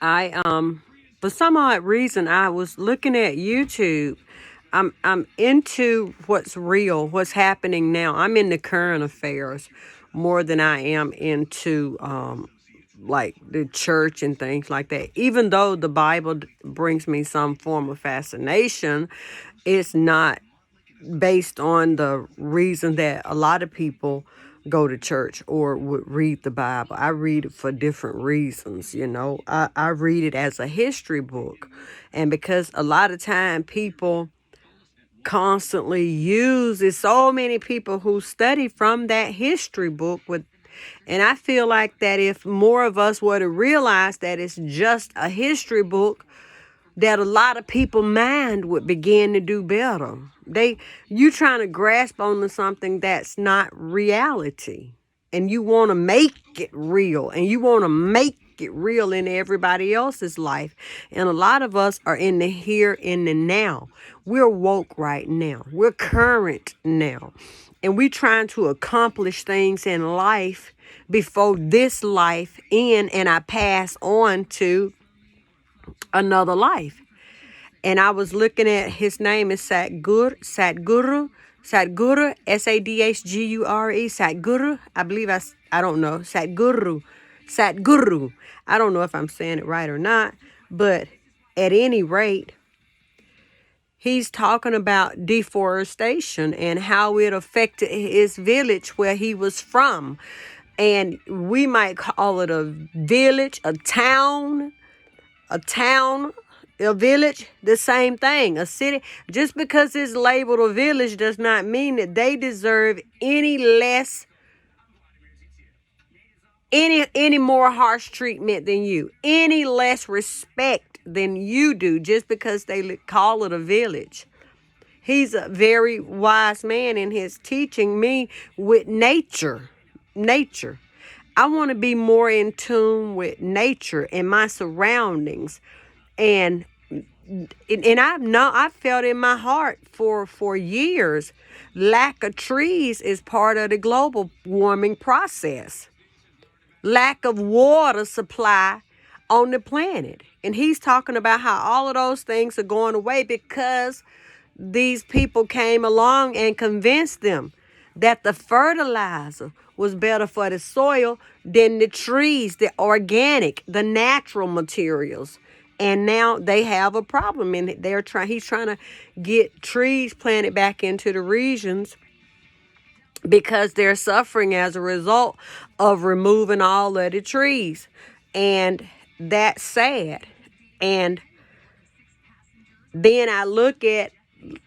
For some odd reason, I was looking at YouTube. I'm into what's real, what's happening now. I'm into current affairs more than I am into like the church and things like that. Even though the Bible brings me some form of fascination, it's not based on the reason that a lot of people go to church or would read the Bible. I read it for different reasons, you know. I read it as a history book. And because a lot of time people constantly use it, so many people who study from that history book with, and I feel like that if more of us were to realize that it's just a history book, that a lot of people mind would begin to do better. You trying to grasp onto something that's not reality, and you want to make it real, and you want to make it real in everybody else's life. And a lot of us are in the here and the now. We're woke right now. We're current now. And we trying to accomplish things in life before this life end and I pass on to another life. And I was looking at his name is Sadhguru, Sadhguru, Sadhguru. I believe I don't know, Sadhguru. I don't know if I'm saying it right or not, but at any rate, he's talking about deforestation and how it affected his village where he was from. And we might call it a village, a town, a village, the same thing. A city, just because it's labeled a village does not mean that they deserve any less, any more harsh treatment than you, any less respect than you do, just because they call it a village. He's a very wise man in his teaching me with nature. I want to be more in tune with nature and my surroundings. And I've felt in my heart for years, lack of trees is part of the global warming process. Lack of water supply on the planet. And he's talking about how all of those things are going away because these people came along and convinced them that the fertilizer was better for the soil than the trees, the organic, the natural materials. And now they have a problem, and he's trying to get trees planted back into the regions because they're suffering as a result of removing all of the trees. And that's sad. And then I look at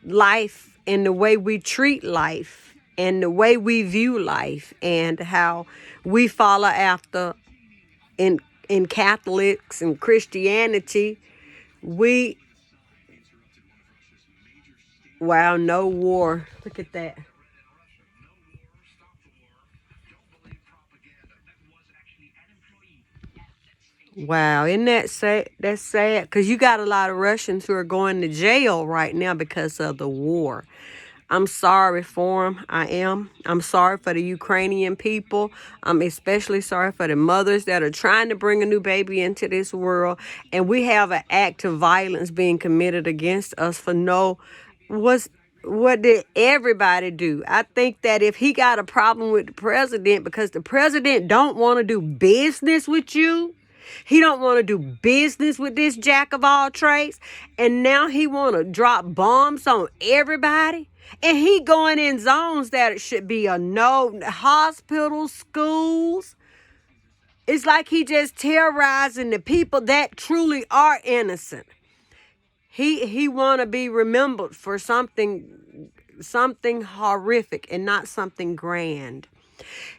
life and the way we treat life and the way we view life and how we follow after in Catholics and Christianity. Wow, no war. Look at that. Wow, isn't that sad? That's sad because you got a lot of Russians who are going to jail right now because of the war. I'm sorry for them. I am. I'm sorry for the Ukrainian people. I'm especially sorry for the mothers that are trying to bring a new baby into this world. And we have an act of violence being committed against us for what did everybody do? I think that if he got a problem with the president because the president don't want to do business with you, he don't want to do business with this jack of all trades, and now he want to drop bombs on everybody. And he going in zones that it should be a no, hospitals, schools. It's like he just terrorizing the people that truly are innocent. He want to be remembered for something horrific and not something grand.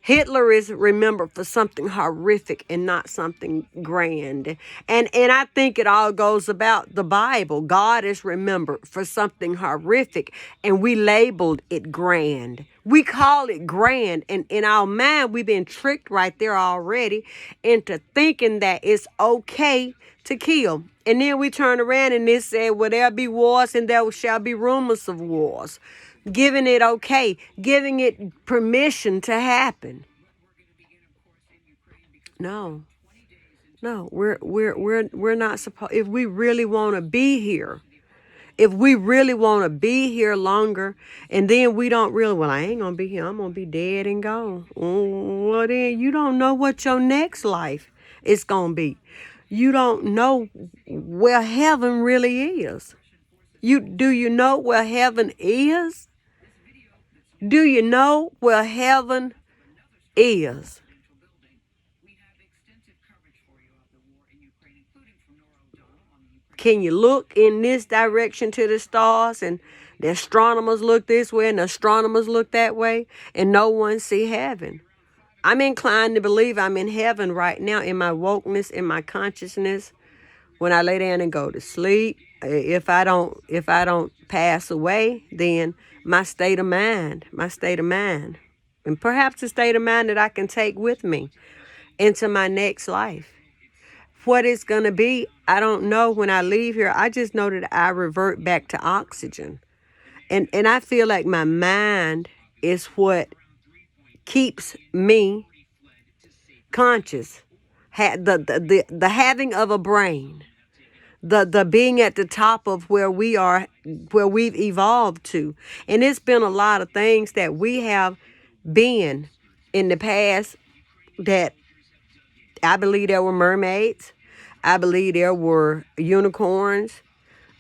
Hitler is remembered for something horrific and not something grand. And I think it all goes about the Bible. God is remembered for something horrific and we labeled it grand. We call it grand, and in our mind we've been tricked right there already into thinking that it's okay to kill. And then we turn around and it said, well, there'll be wars and there shall be rumors of wars. Giving it okay, giving it permission to happen. No, No, we're not supposed. If we really want to be here, if we really want to be here longer, and then we don't really, well, I ain't gonna be here. I'm gonna be dead and gone. Well, then you don't know what your next life is gonna be. You don't know where heaven really is. Do you know where heaven is? Do you know where heaven is? Can you look in this direction to the stars, and the astronomers look this way and the astronomers look that way, and no one see heaven? I'm inclined to believe I'm in heaven right now in my wokeness, in my consciousness. When I lay down and go to sleep, if I don't pass away, then my state of mind, and perhaps a state of mind that I can take with me into my next life. What it's going to be, I don't know when I leave here. I just know that I revert back to oxygen. And I feel like my mind is what keeps me conscious. The having of a brain, the being at the top of where we are, where we've evolved to. And it's been a lot of things that we have been in the past that I believe there were mermaids. I believe there were unicorns.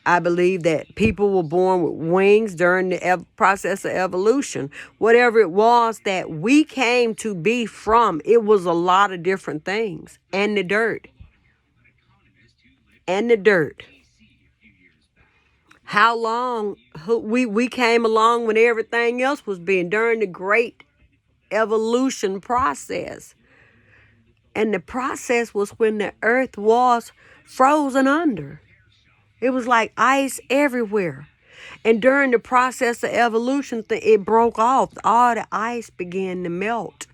I believe that people were born with wings during the process of evolution. Whatever it was that we came to be from, it was a lot of different things. And the dirt. And the dirt. How long we came along when everything else was being during the great evolution process. And the process was when the earth was frozen under. It was like ice everywhere. And during the process of evolution, it broke off. All the ice began to melt.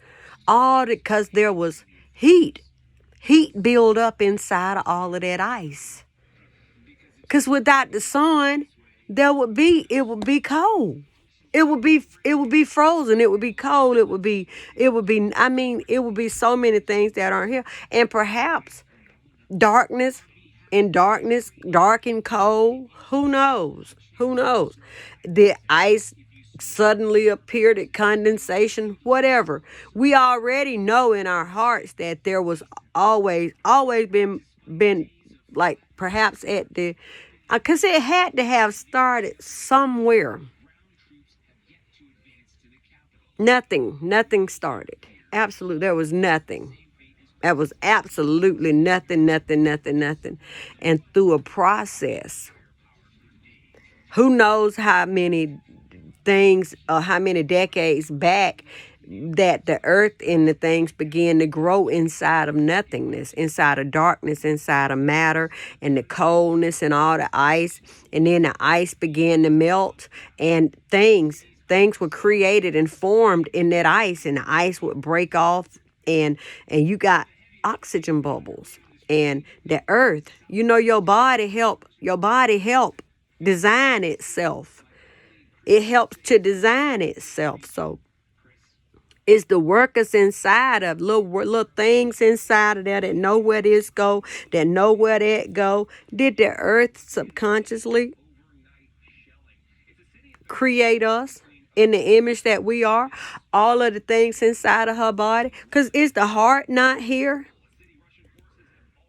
Because there was heat. Heat built up inside of all of that ice. Because without the sun, it would be cold. It would be frozen. It would be cold. It would be so many things that aren't here. And perhaps darkness, dark and cold. Who knows? The ice suddenly appeared at condensation, whatever. We already know in our hearts that there was always been like perhaps at the, because it had to have started somewhere. Nothing started. Absolutely, there was nothing. That was absolutely nothing. And through a process, who knows how many things or how many decades back that the earth and the things began to grow inside of nothingness, inside of darkness, inside of matter, and the coldness and all the ice. And then the ice began to melt, and things were created and formed in that ice, and the ice would break off, and you got oxygen bubbles. And the earth, your body help design itself. It helps to design itself. So it's the workers inside of little things inside of there that know where this go, that know where that go. Did the earth subconsciously create us in the image that we are? All of the things inside of her body. Because is the heart not here?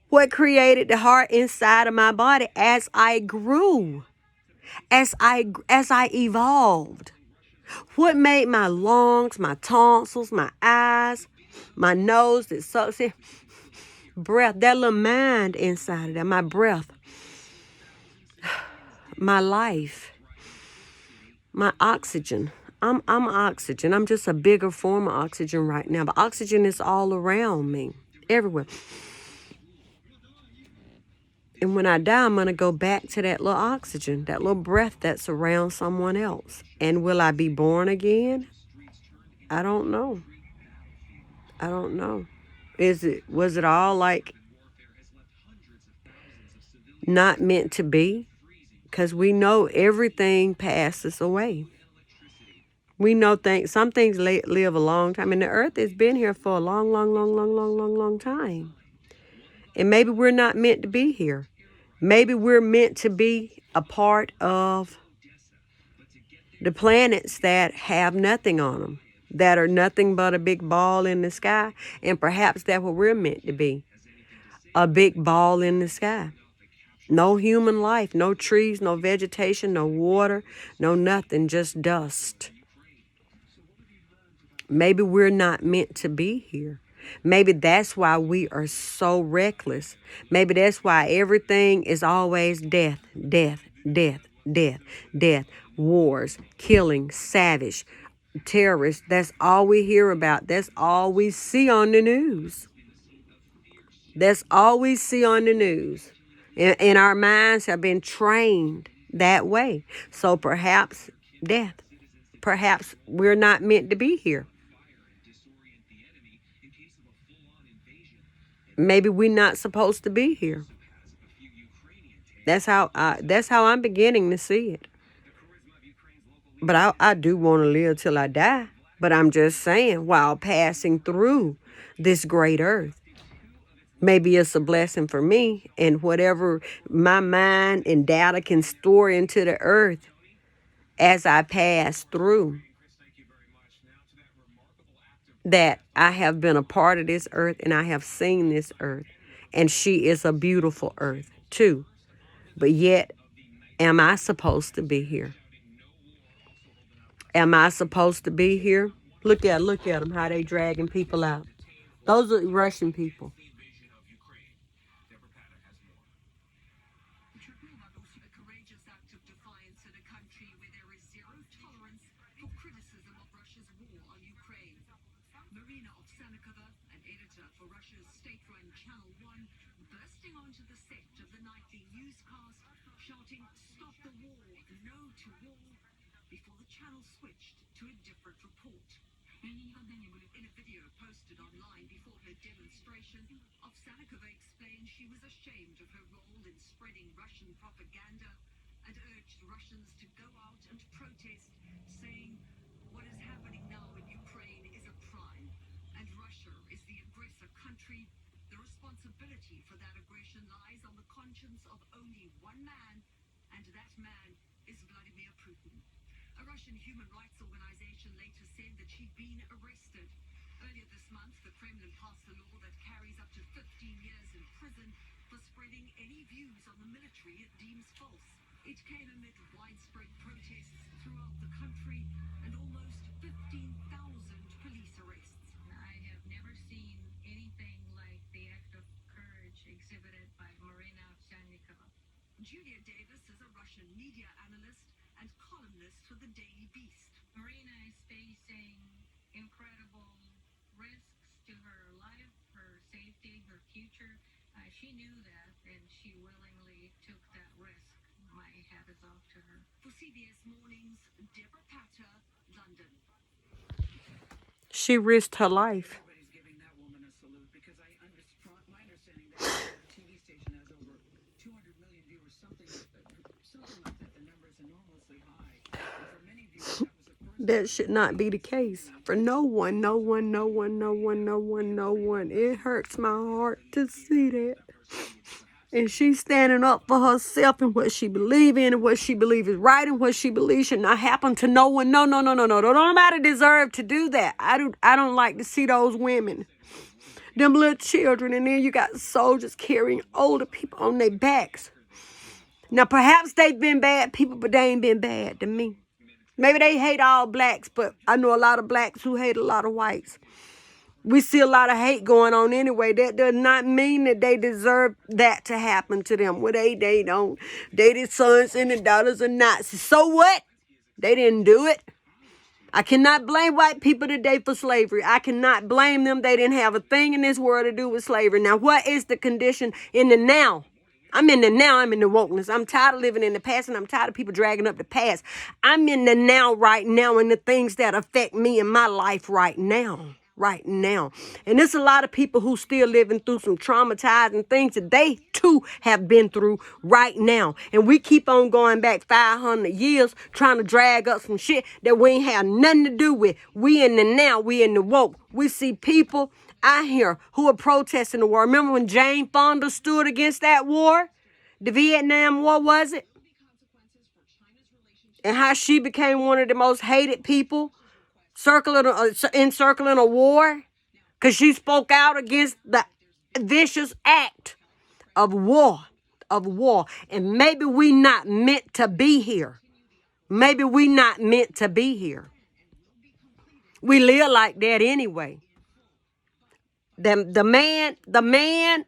What created the heart inside of my body as I grew? As I evolved? What made my lungs, my tonsils, my eyes, my nose that sucks in? Breath, that little mind inside of that, my breath, my life, my oxygen. I'm oxygen. I'm just a bigger form of oxygen right now. But oxygen is all around me, everywhere. And when I die, I'm going to go back to that little oxygen, that little breath that's around someone else. And will I be born again? I don't know. Was it all like not meant to be? Because we know everything passes away. We know some things live a long time. And the earth has been here for a long time. And maybe we're not meant to be here. Maybe we're meant to be a part of the planets that have nothing on them, that are nothing but a big ball in the sky. And perhaps that's what we're meant to be, a big ball in the sky. No human life, no trees, no vegetation, no water, no nothing, just dust. Maybe we're not meant to be here. Maybe that's why we are so reckless. Maybe that's why everything is always death, death, death, death, death, wars, killing, savage, terrorists. That's all we hear about. That's all we see on the news. That's all we see on the news. And our minds have been trained that way. So perhaps death. Perhaps we're not meant to be here. Maybe we're not supposed to be here. That's how I'm beginning to see it. But I do want to live till I die. But I'm just saying, while passing through this great earth, maybe it's a blessing for me, and whatever my mind and data can store into the earth as I pass through, that I have been a part of this earth and I have seen this earth. And she is a beautiful earth too. But yet, am I supposed to be here? Am I supposed to be here? Look at them, how they dragging people out. Those are Russian people. She risked her life. That should not be the case for no one, no one, no one, no one, no one, no one. It hurts my heart to see that. And she's standing up for herself and what she believes in, and what she believes is right, and what she believes should not happen to no one. No, no, no, no, no. Don't nobody deserve to do that. I don't like to see those women, them little children, and then you got soldiers carrying older people on their backs. Now, perhaps they've been bad people, but they ain't been bad to me. Maybe they hate all blacks, but I know a lot of blacks who hate a lot of whites. We see a lot of hate going on anyway. That does not mean that they deserve that to happen to them. Well, they don't. They the sons and the daughters of Nazis. So what? They didn't do it. I cannot blame white people today for slavery. I cannot blame them. They didn't have a thing in this world to do with slavery. Now, what is the condition in the now? I'm in the now. I'm in the wokeness. I'm tired of living in the past, and I'm tired of people dragging up the past. I'm in the now, right now, and the things that affect me in my life right now. Right now. And there's a lot of people who still living through some traumatizing things that they too have been through right now. And we keep on going back 500 years trying to drag up some shit that we ain't have nothing to do with. We in the now, we in the woke. We see people out here who are protesting the war. Remember when Jane Fonda stood against that war? The Vietnam War, was it? And how she became one of the most hated people encircling a war? Because she spoke out against the vicious act of war. And maybe we not meant to be here. Maybe we not meant to be here. We live like that anyway. The man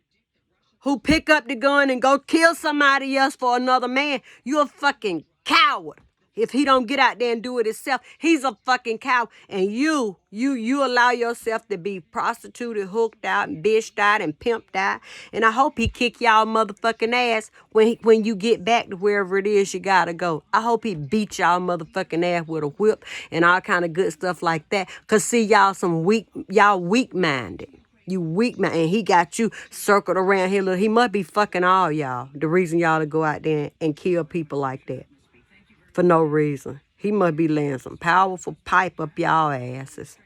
who pick up the gun and go kill somebody else for another man, you're a fucking coward. If he don't get out there and do it himself, he's a fucking coward. And you allow yourself to be prostituted, hooked out, and bitched out, and pimped out. And I hope he kick y'all motherfucking ass when you get back to wherever it is you gotta go. I hope he beat y'all motherfucking ass with a whip and all kind of good stuff like that. Cause see, y'all weak-minded. You weak man, and he got you circled around here. Look, he must be fucking all y'all. The reason y'all to go out there and kill people like that. For no reason. He must be laying some powerful pipe up y'all asses.